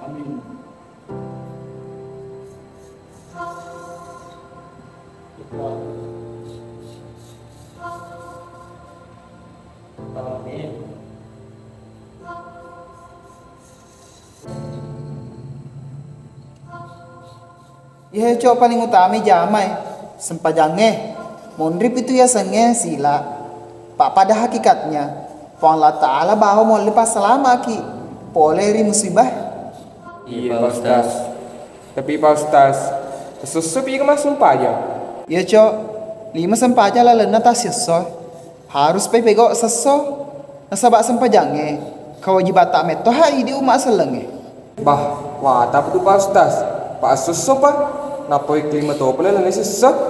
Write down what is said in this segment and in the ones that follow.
Amin. Amin. Ihe cok paling utama jamai sempajange mondrip itu ya senge sila pak pada hakikatnya Allah Ta'ala bahwa mau lepas selama ki poleri musibah. Iya Pak Ustaz. Tapi Pak Ustaz, sesuatu yang masuk aja. Ya cok 5 sempaja lah lena tas seso harus pego seso nasabak sempajange kewajiban tak meto hai di umat selenge. Bah, wah tapi tuh Pak Ustaz. Pak sesuatu Pak. Napa iklim atau apa lah sesuatu?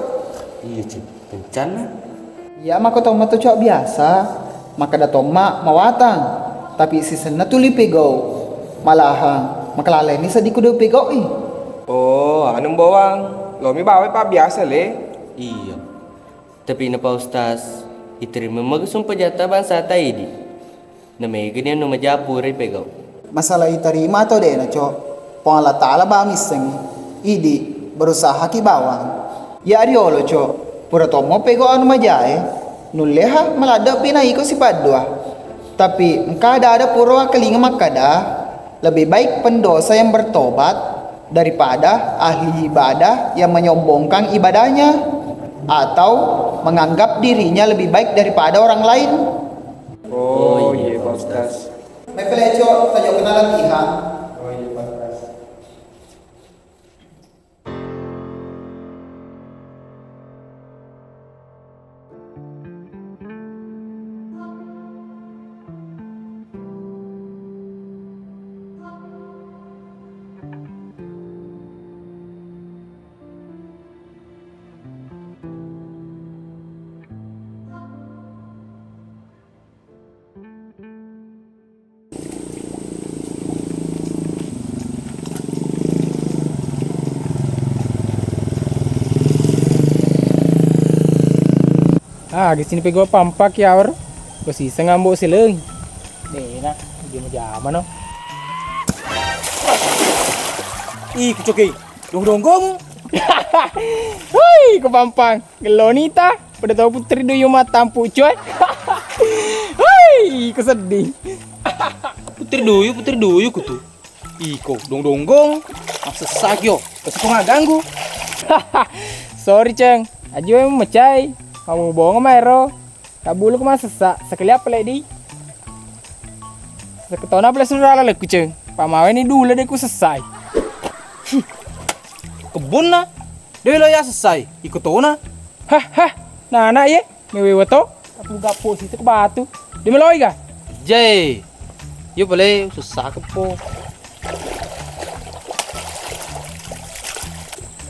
Iya cik, bencana. Ya maka toma tu cok biasa. Maka da toma mawatang. Tapi si sena tu li pego. Malahan maka lalai ni sedih kudu pego i. Oh, anu bawang. Lomi bawa Pak biasa le. Iya. Tapi na Pak Ustaz, iterima magsumpah jata bangsa taidi. Na megani anu majapuri pegau. Masalah iterima atau de na cok. Allah Ta'ala ba misengi. Idi berusaha ki bawang. Ya ariolo cok. Pura tomo pego anu majae. Nuleha malada pinai ko si padua. Tapi engkada ada pura kelinga makada. Lebih baik pendosa yang bertobat daripada ahli ibadah yang menyombongkan ibadahnya atau menganggap dirinya lebih baik daripada orang lain. Oh iya Pak Ustaz. Mepeleco tajo kenal latihan. Oh iya Pak Ustaz. Di sini pego pampak ya or. Posisi ngambok sileng. Deh nak, dia mau jaman no. Ih, kucoki. Dong-donggong. Woi, ke pampang. Gelonita, pada tahu putri doyo matampu coy. Woi, kesedih. Putri doyo kutu. Iko, dong-donggong. Sesak yo, kesepung ganggu. Sorry, Ceng. Ajo yang mecai. Kamu bohong mero. Kabulu kemana sesak. Sekali apa lagi? Seketona pula sudah lah kucing. Pamawe ini dulu deh ku selesai. Kebun na. Dia lo ya selesai. Ikut tona. Hah. Nah anak ye. Mewe wato. Aku gapo situ ke batu. Dia meloi kah? Jai. Yo boleh susah kepo.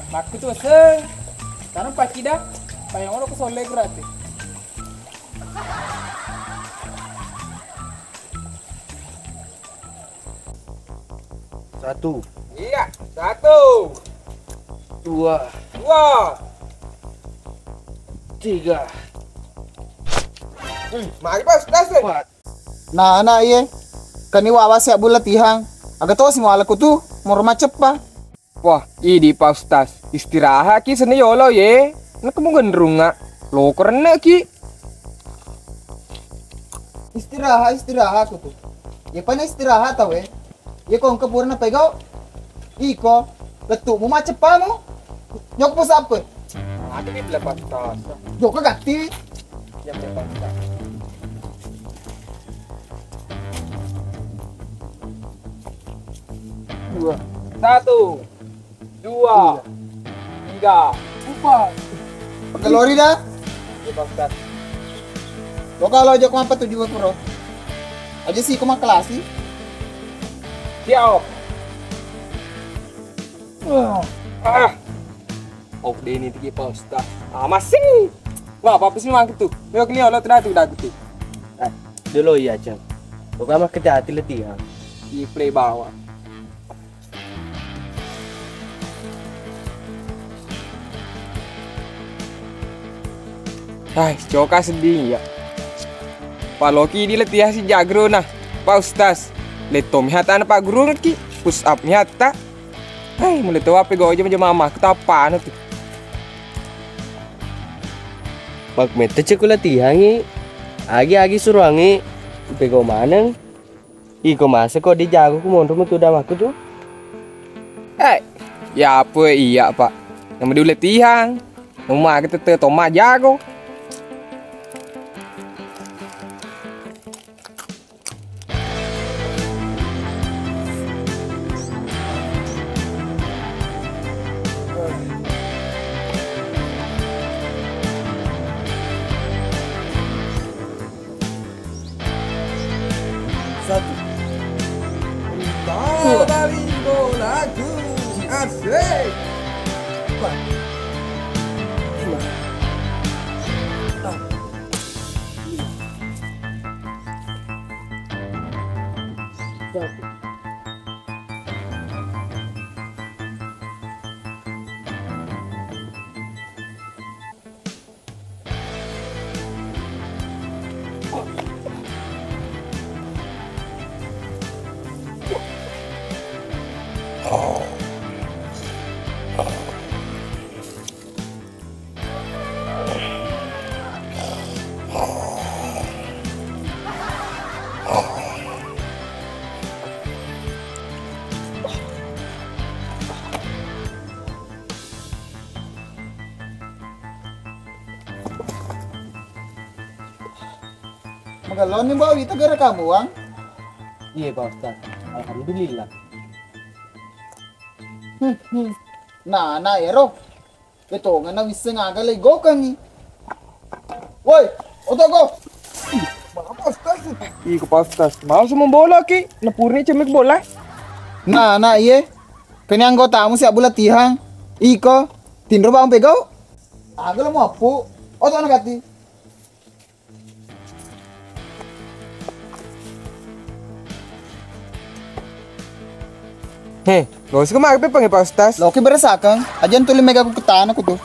Maku tu se. Tanam paki dah. Payang orang kesolek gratis. Satu. Iya, 1, 2, 2. 3. Mari Pak Ustaz. Nah anak ye. Kani wawa siap bulat latihan. Agak tahu si malaku tu mau macet pa. Wah, ini Pak Ustaz. Istirahat ki seni yolo ye. Nak kamu gendrung ngak. Lo karena ki. Istirahat aku tu. Ya pa na istirahat tau eh. Ya kung kapura na pegaw. Iko, letu mo macet pa mo. Nyok po sa apa? Ada ni pala Pak Ustaz. Nyok ka gati. Siap ya Pak Ustaz. Dua. 1, 2, 3, 4. Pagkalori na. Ya Pak Ustaz. Lo kalau aja kumapa tujuh puro. Aja sih kumang klasi. Siap. Oh, ini tinggi Pak Ustaz. Masih. Wah, apa sih memang gitu? Yo kelihatan lo tidak tuh gitu. Dulu ya, Cang. Bukan mah kerja hati letih. Di play bawah. Hai, coba sedih ya. Pak Loki di letih si jagro nah. Pak Ustaz. Letom hata Pak Guru ki. Push up hata. Hai, mulai tahu apa gue aja mama ketapaan tuh. Pak mete cek latihan ni. Agi suruh angi. Pego mana? Iko masa kok dijago ku mondro tu dah aku tuh. Ya apa iya Pak. Nama dulu latihan. Nama kita toma jago. Lagu asik. Magalon ni bawi tagara kamu ang. Iya Pak Ustaz. Alhamdulillah. Na ero. Ito nga na wisa nga galay go kang. Woi, oto go. Iko Pak Ustaz. Mau semua bola ki. Napurni cemik bola. Na iye. Kanyang go tamu si abula tihang. Iko, tindro ba ang pegaw? Agala mo apu. Oto na gati. Heh, gak usah kemana pe Pak Ustaz. Loki beresakang. Ajan tuloy mega ko kutaan ako to.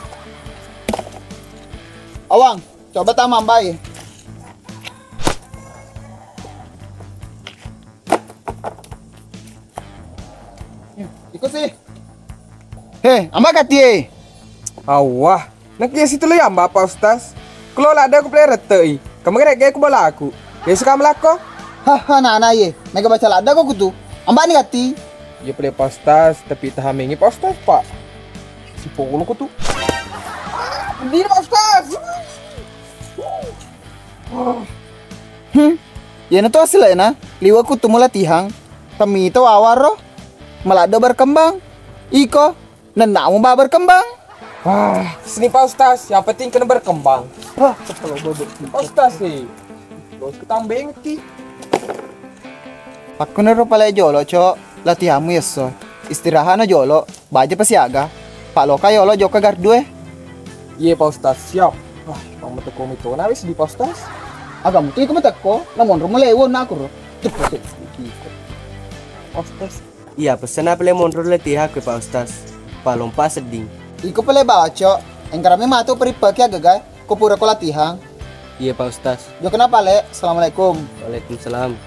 Awang, coba tama ambay. Iko sih. Heh, amba kati. Awah, nak kiasi tu yang Pak Ustaz. Kalau ada aku play rete, kamu kira aku bola aku. Biasa kamu lako? Haha, na ye. Mega baca lada ko kutu. Amba ni kati. Ya play Pak Ustaz, tapi tak hamingi Pak Ustaz Pak. Si pokok aku tuh. Berdiri Pak Ustaz. Yan to sila na. Liwa ko tumula tihang. Kami ito awaro. Malado berkembang. Iko, nanda mo ba berkembang? Sini Pak Ustaz, yang penting kena berkembang. Pak Ustaz sih. Terus ketambeng ki. Aku nero pala jolo, cok. Latihanmu ya so. Istirahat na jolo. Baja pa siaga. Pak Loka yolo joka gardue. Iya Pak Ustaz, siap. Wah, pang mateko mito na wis di Pak Ustaz. Agam tu iko matako. Namon rumo lewo na ako ro. Cepet Pak Ustaz. Iya pesan apa le mondro letih aku Pak Ustaz. Palompa seding. Iko pala bawa, cok. Engkarami mato peripake agagay. Kupura ko latihan. Iya Pak Ustaz. Jo kenapa le? Assalamualaikum. Waalaikumsalam.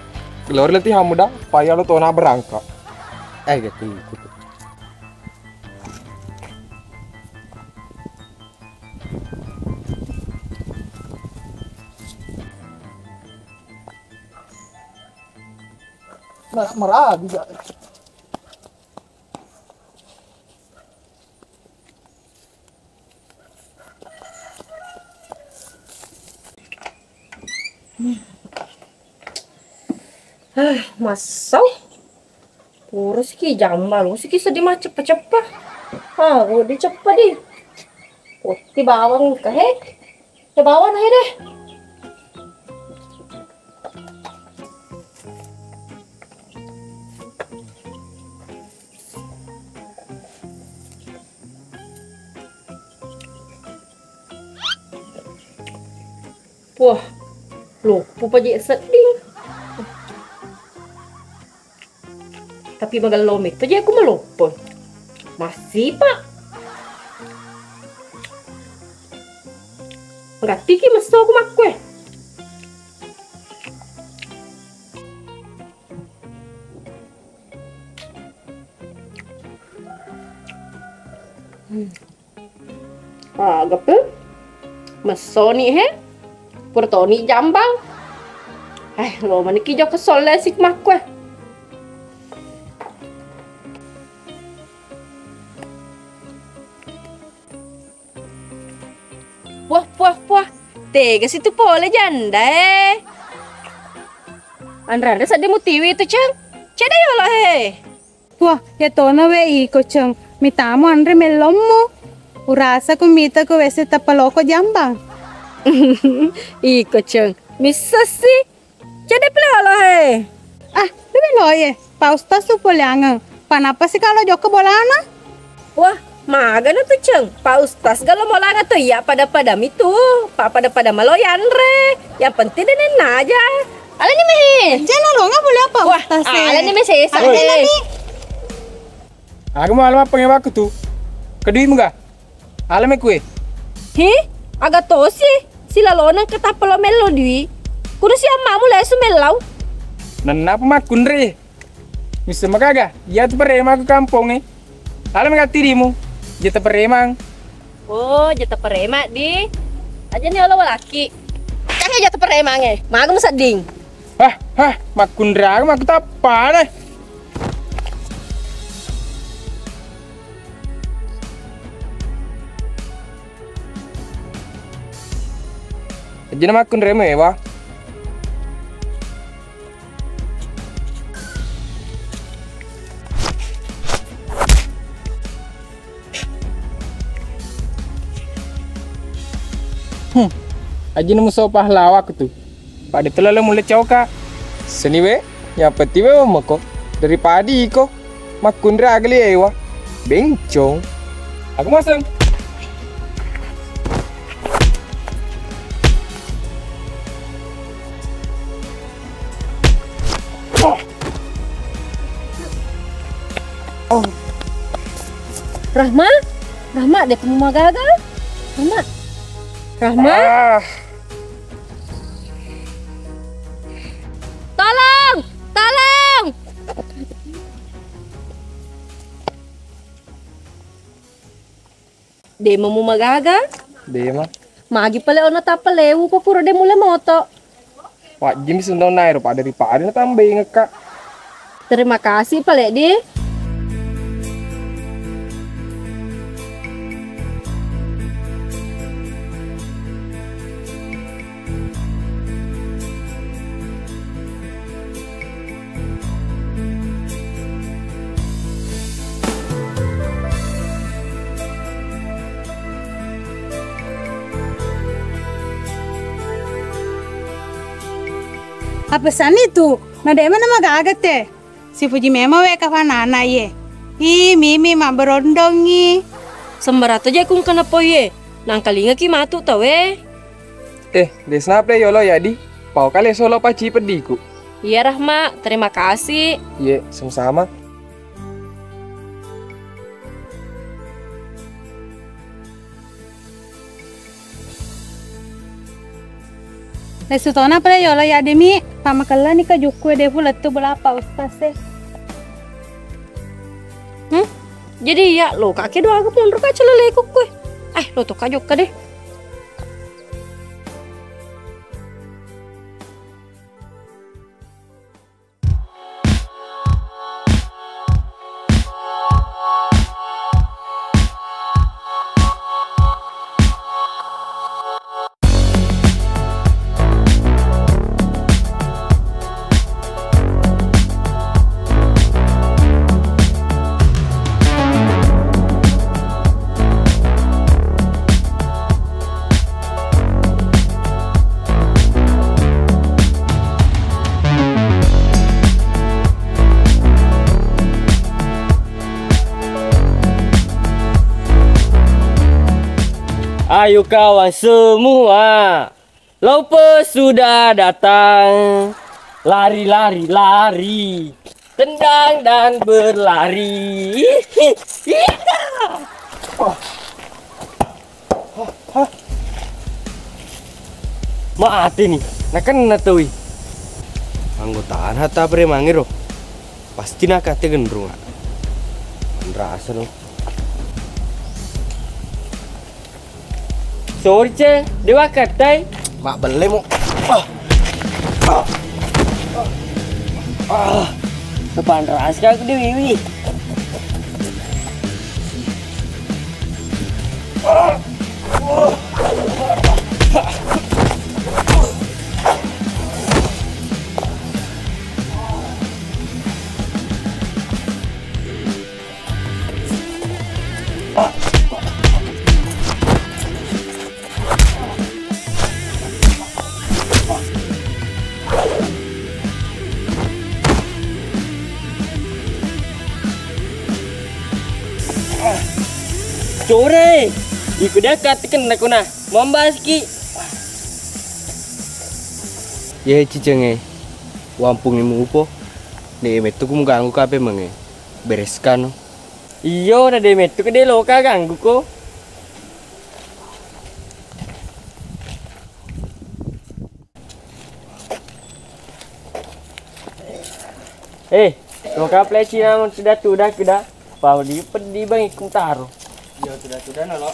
Keluar letih muda, payah lo tuh na berangkat. Gitu. Marah juga. Masau puro siki jambal siki sedih mah cepet-cepet udah cepet di putih bawang kahe ke bawang aja deh. Wah, lupa paji sedih. Tapi magalomit paji aku malupon. Masih pak. Enggak tiki maso aku makwe. Agak tuh. Maso nih he. Purtoni jambang. Lo maniki jo kesol lah sik makwe. Puah. Tega situ pole janda Andra sa de motivi itu ceng. Ceda yo lah he. Wah, ya tona we iko ceng. Mitamo andre melommo. Urasa ko mita ko wese tapaloko jambang. Iko ceng. Misa sih. Ceda pala lah he. Tapi loye. Pausta su poliangan. Panapa sih kalau joko bolana? Wah, maga na tuh ceng. Pak Ustaz galo mau langa tuh ya pada itu. Pak pada maloyan re. Yang penting denen aja. Ala ni mehe. Jangan lo nggak boleh apa Wah, Ustaz. ala ni mehe sa. Aku mau alam apa yang aku tuh? Kedui enggak? Alam kue. Hi, agak tosi. Sila lonang ketapelo melodi. Kudu siya mamu lesu melau. Nana pemakun re. Bisa magaga. Ya tu perema ke kampung Alam nggak tirimu. Jata peremang. Oh, jata perema di. Aja nih lo laki. Kan jata peremang Magam seding. Makun drag mak tapa nih. Aja makun reme wah. Aji nemu so pahlawa tuh. Pada telala mulai cauka. Seni we, ya peti we mako. Daripada iko, makundra agli ewa. Bencong. Aku masang. Rahma, dia temu magaga. Rahma. Tolong! Demo mo magaga? Dema. Magi pala ono tapalewu pa puro demo le moto. Pak Jim sundau nairo pak daripada na tambah ngeka. Terima kasih pala di. Apa san itu? Nada mana magagate? Si Puji mema we kafanana ye. Mimi ma berondongi. Sembarato aja kung kenapa ye. Nang kalinga ki matu tawe. Desna play yolo yadi. Pau kali solo paci pediku. Iya Rahma, terima kasih. Ye, sama-sama. Lesutona pala yola ya demi pamakala ni ka jukwe defu letu belapa Ustaz. Jadi ya lo kakek doa aku pun ruka celele kue. Lo tuh kajuk ka deh. Ayo kawan semua, Laupe sudah datang. Lari, lari, lari, tendang dan berlari. Maaf nih, nak kena tuh. Anggotaan hatta premangiro. Pasti nak kate gendrung. Rasa no. Sorry ceng, dewa katai. Mak beli mo. Depan ras kau di wiwi. Core, ikut dia katakan nak kuna, membahas ki. Ya cicenge, wampung imu upo, de metu kum ganggu kape mange, bereskan. Iyo, na de metu ke de loka ganggu ko. Loka pleci namun sudah kuda, pau di bang ikum taruh. Ya sudah nalo.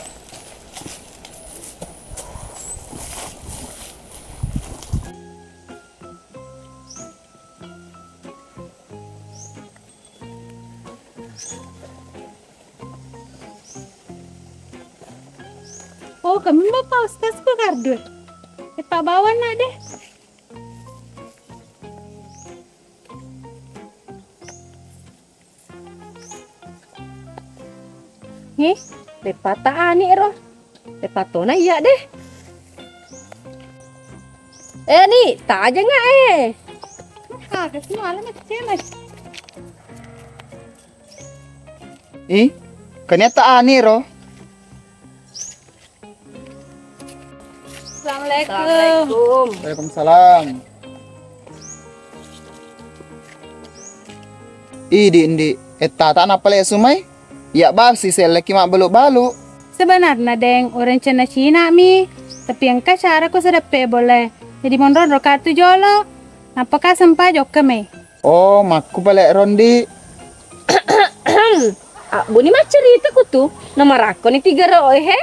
Oh, kami mau paus tes ko kardus. Pak bawa nak deh. Lepata ani roh. Lepatona iya deh. Nih, tak aja nggak Kaget semua alam cemas. Kenyataan nih ro. Assalamualaikum. Waalaikumsalam. Indi, eta tak apa le sumai? Ya bab si seleki mak beluk-baluk. Sebenarnya deng orang Cina mi, tapi yang cara ko sedepe boleh. Jadi monron rokat tu jolo. Apakah sempat jok keme? Oh, makku balik rondi. Buni mah cerita ku tuh. Nama rako ni 3 roe he.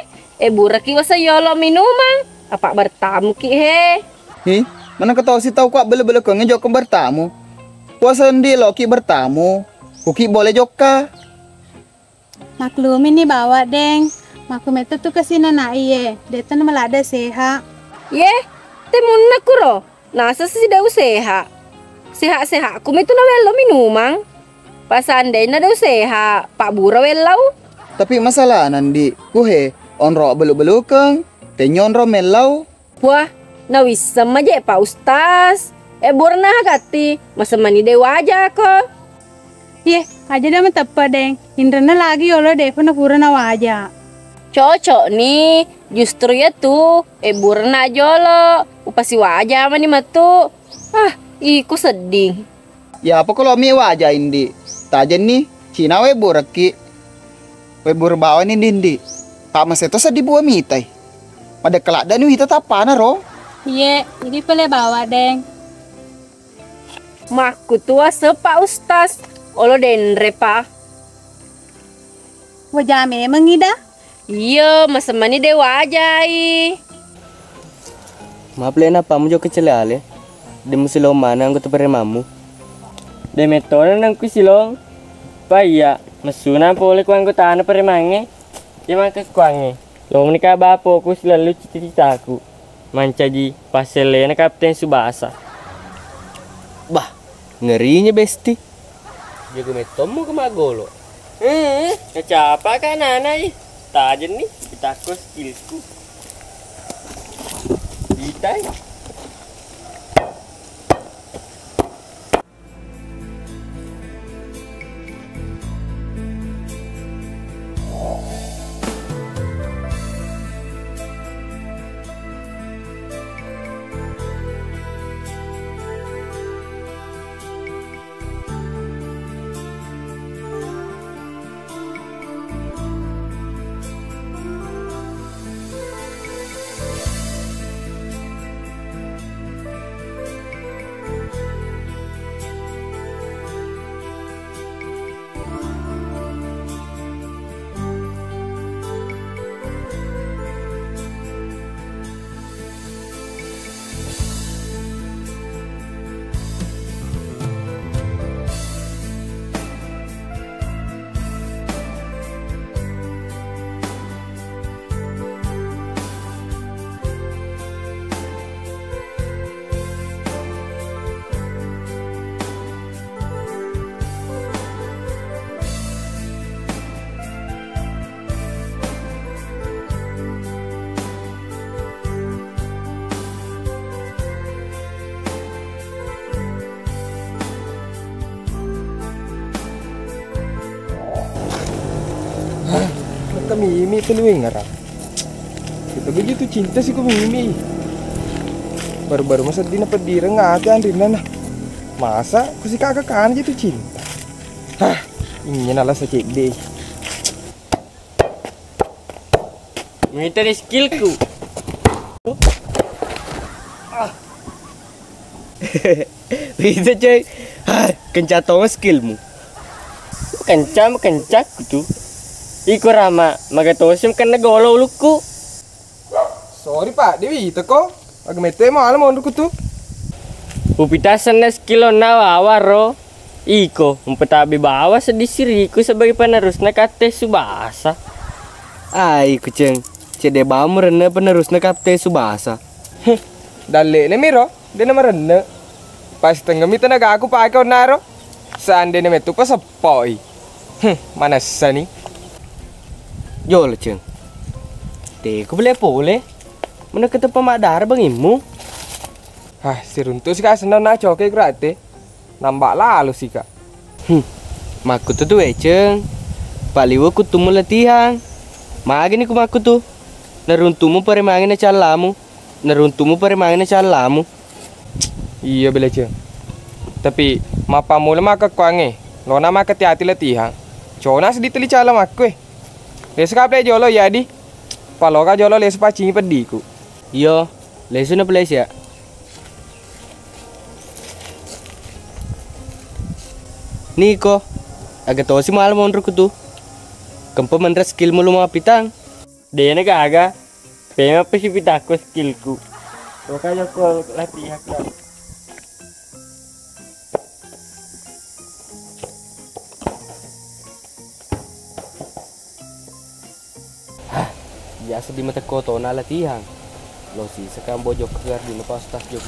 Buraki wasa yolo minuman. Apa bertamu ki he? Mana kau tahu si tahu kok bele-bele kau ngejok ke bertamu. Puasa ndi lo ki bertamu. Kuki boleh joka. Maklum ini bawa deng. Maklum itu tuh kesini nak iye. Deta nama lada sehat. Ye, temun aku ro. Nasa sih dah sehat. Sehat-sehat. Aku itu nawelo minumang. Pasandai na daw sehat. Pak Bura welau. Tapi masalah nandi. Kuhe onro belu-belu keng. Tenyon ro melau. Wah, nawisam aja Pak Ustaz. Burna hagati. Masa mani dewa aja ko. Ye, aja dah tepat deng. Indrana lagi yolo defona purana waja. Cocok nih, justru ya tuh. Burna jolo. Upasi wajah mani matu. Iku sedih. Ya apa kalau mi wajah indi. Tajen nih, Cina we buraki. We burbawa nih dindi. Pak Mas itu sedih buah mitai. Pada kelak dan wita tapana ro. Ye, jadi boleh bawa deng. Maku tua sepak Ustaz. Olo denre pa. Wajah memang ida. Iya, masa mani dewa ajai. Maaf lena pamu jo kecelale. Demu silong mana anggo tepere mamu. Demetona nang kusilong. Paya, mesuna pole ku anggo tana pere mange. Ya maka kuange. Long nikah bapo ku selalu cita-citaku. Mancaji paselena Kapten Subasa. Bah, ngerinya besti. Jago metomu ke magolo. Kecapa kan anak tajen nih kita kos skillku. Kita ke Mimi peluang ngarang. Kita begitu cinta sih ke Mimi. Baru-baru masa dina pedira ngake andina nah. Masa ku si kakak kan gitu cinta. Hah, ini nalah secek deh. Minta skillku. Bisa coy. Kencatong skillmu. Kencak gitu. Iku rama, magatosim kan nagolo luku. Sorry Pak, Dewi teko. Agak mete malam mau tuh. Upitasan na skill na wawaro. Iko, umpetabi bawa sedisiriku sebagai penerus na kate Subasa. Ay, kucing. Cede bamu rene penerus na kate Subasa. Dalle miro, dia nama rene. Pas tengah mita naga aku pakai naro. Seandainya metu pas sepoi. Mana sani? Jol, ceng. Teku boleh. Mana kata pemadar bangimu? Hah, si runtuh sih kasih nona coke gratis. Nambah lalu sih kak. Maku tuh ceng. Paliwo kutumu latihan. Magini ku maku tuh. Naruntumu paremangin na calamu. Iya bela ceng. Tapi mapa mula maka kuange. Lona maka hati latihan. Cona sedih teli calam aku Les kaple jolo yadi. Paloka jolo les pacingi pediku. Yo, lesu na place ya. Niko, agak tahu sih malam mondro kutu. Kempa mandra skill mulu mau pitang. Dia na kaga. Pema pesi pitako skillku. Makanya aku latihan kan. Biasa di mata koto na latihan. Lo sih sekarang bojok keluar di lepas tas jok.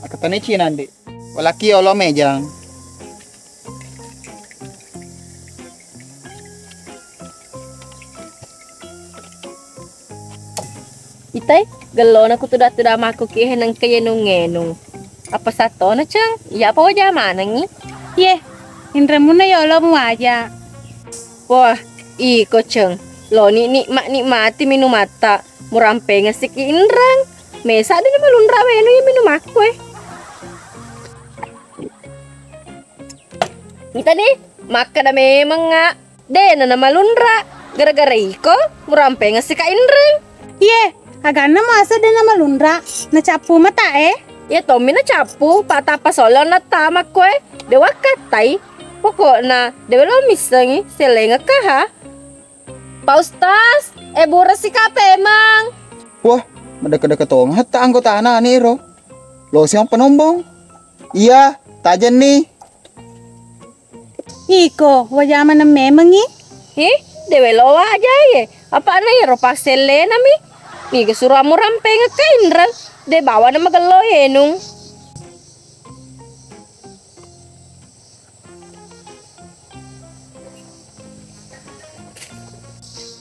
Akatane chinandi. Walaki olo mejang. Itay, galo na ko tuda maku kihe ng kayenong-ngenong. Apa sato na cang? Iya pa wajah mana ngi? Ye, indra muna yolo mo aja. Wah, iko cang. Lo nikmati minum mata. Murampe ngasik indrang. Mesa ada na malunra weno yung minum aku Ngita nih, maka na memang nga. De na malunra. Gara-gara iko, murampe ngasik indrang. Ye, agak na masa din na malunra. Nacapu mata Ya Tommy na chapu, pata pasolo na tama Dewa katay. Pokok na, dewa lo misangi, selenga ka ha? Paustas, bura si kape emang. Wah, madaka-daka tong hatta anggota anak niro. Lo siyang penombong. Iya, tajan nih. Iko, wajah mana memang Dewa lo aja ye. Apa na yero pasele nami? Ni kesuruh murampe ngakainran. De bawa na magalo yenung.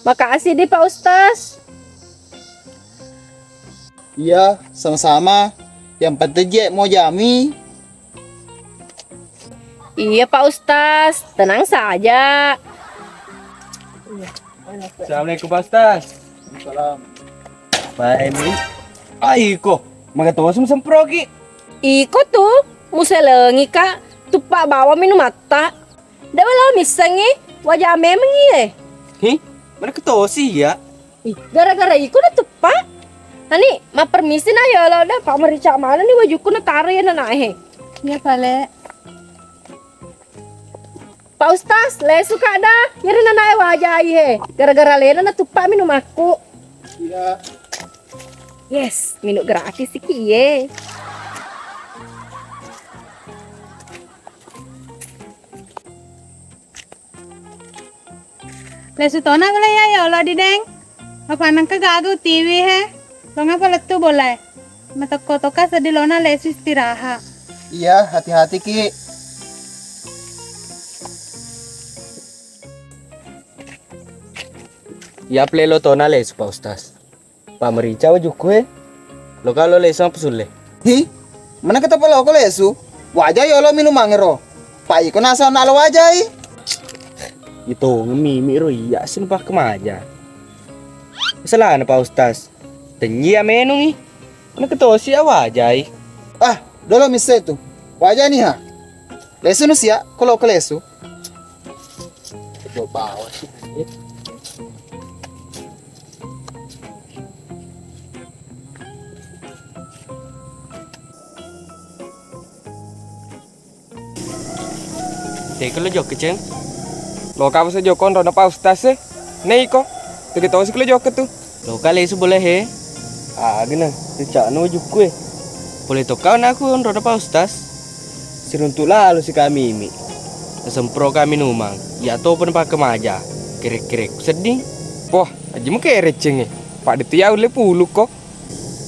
Makasih deh Pak Ustaz. Iya, sama-sama. Yang penting mau jami. Iya Pak Ustaz, tenang saja. Assalamualaikum Pak Ustaz. Salam. Baik nih. Aiko, magatawa sumprogi. Iko tuh, muselengi kak. Tupak bawa minum mata. Dewa lo misangi, wajah memang iya. Mana ketawa sih ya? Gara-gara iko na tupak. Ani, ma permisi na yolo dah Pak Merica mana nih wajuku na tarik na nahe. Ya pale. Pak Ustaz, le suka dah. Yari na nahe wajah ihe. Gara-gara lena na tupak minum aku. Iya. Yes, minum gratis sih kie. Lesu tona boleh ya yolo di deng. Apa nang kagagaw TV Lo nga pala tu boleh. Matako toka sa dilona lesu istirahat. Iya, hati-hati Ki. Ya play lo tona les Pak Ustaz. Pak merica ujuk kue. Lo kalau les apa sulle? Hi, mana kita pala ko lesu? Wajah yo lo minum mangero. Pak iko nasa nalo wajah. Itu mimi ro iya sin pak kemaja. Salah na Pak Ustaz. Tenyi ya menungi. Mana ketosi awajai. Ah, dolo mise tu. Wajah nih ha. Lesu nu sia, kalau ke lesu. Coba awas. Teka lo jok keceng. Lo ka sa jokon ro na Pak Ustaz eh. Nei ko. Tege to si klo jok tu. Lo kali su boleh he. Ah, gina. Cak no juk kue. Boleh to kau nak aku roda Pak Ustaz. Siruntuk lalu si kami mi. Sempro kami numang. Ya to pun pak kemaja. Kirek-kirek sedih. Wah, aja mu kere ceng eh. Pak de ya ule pulu kok.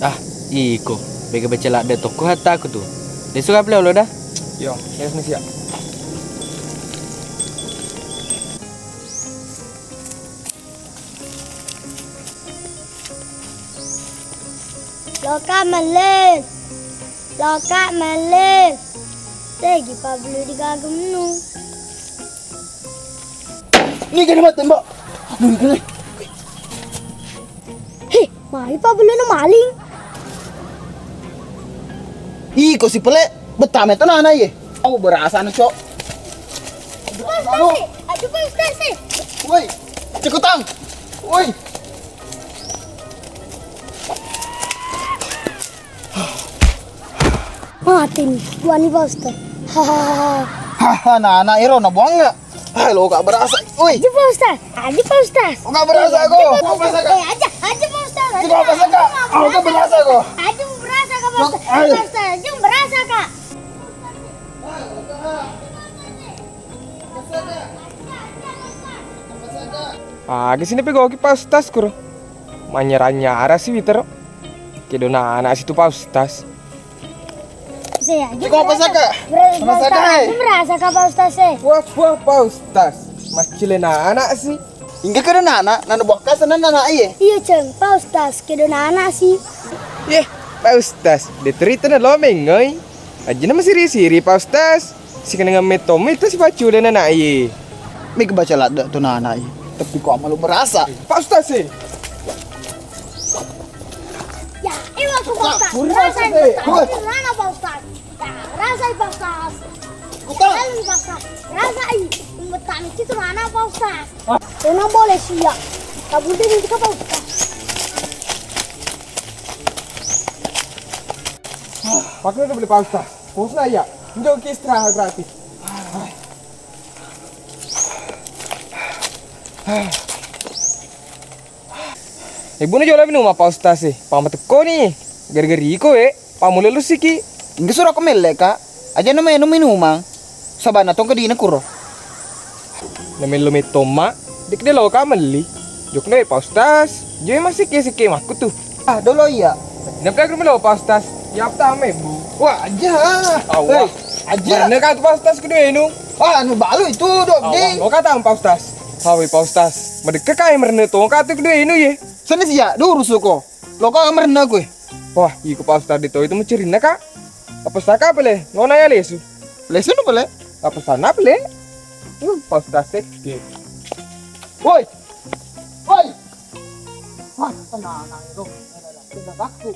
Ah, iko. Bega baca lak de toko hatta aku tuh. Besok apa lo dah? Yo, yes nih siap. Loka meles. Loka meles. Tegi Pablo digagam nu. Ini kena mati mbak. Aduh, kena. Hei, mari Pablo nu maling. Iko si pele. Betame to nana ye. Aku berasa anu cok. Aduh Pak Ustaz. Woi, cekutang. Woi. Mati nih, buani Pak Ustaz. Hahaha. Haha, nana iro na buang nggak? Halo, gak berasa. Woi, Aji Pak Ustaz. Aji Pak Ustaz. gak berasa aku. Gak berasa kak. Aja Pak Ustaz. Gak berasa kak. Aku gak berasa kok. Aji berasa Kak Pak Ustaz. Pak Ustaz, Aji berasa Kak. Ah, ke sini pego ki Pak Ustaz kuro. Manyara-nyara sih Witer. Kedona anak situ Pak Ustaz. Saya Aji. Cik apa saka? Sama saka. Aji berasa Kak Pak Ustaz. Wah, Pak Ustaz. Mas cilena anak sih. Hingga kena nana, nana bokas nana nana iye. Iya Ceng, Pak Ustaz. Kedona anak sih. Yeh, Pak Ustaz. Deterita na lo mengoy. Aja nama siri-siri Pak Ustaz. Si kena ngametom itu si pacu dan anak ye. Mi kebaca lada tuh nana iye. Tapi kok malu berasa. Pak Ustaz sih. Ya, iya Pak Ustaz. Buri Rasain Pak Ustaz. Pak Ustaz. Mana Pak Ustaz? Ya, rasain Pak Ustaz. Rasain Pak Ustaz. Rasain. Betani itu mana Pak Ustaz? Kena boleh sih ya. Kabul deh juga Pak Ustaz. Pakai udah beli Pak Ustaz. Pusna ya. Menjauh ke istirahat gratis. Ibu na jual minum Pak Ustaz sih. Pamat ko nih. Gara-gara iko pamulai lu sih ki. Hingga suruh aku melek kak. Aja nama minumang. Sabana tong kedina kuro. Namin lumitoma. Dik de lo ka mali. Jok na Pak Ustaz. Joy masih kesi aku tuh. Ah, dolo iya. Napla ko malo Pak Ustaz. Yap tame bu. Wah, aja. Awah. Aja. Mana ka Pak Ustaz kudu enu. Ah, anu balu itu dok ding. Lo kata Pak Ustaz. Hawi Pak Ustaz. Medek kay merne to ka tu kudu enu ye. Sana sih ya, dulu suko. Lo kok merena gue. Wah, iku Pak Ustaz dito itu mecerina ka. Apa saka pele? Ngona ya lesu. Lesu nu pele. Apa sana pele? Pak Ustaz sih. Woi. Woi. Wah, tenang itu. Ada aku.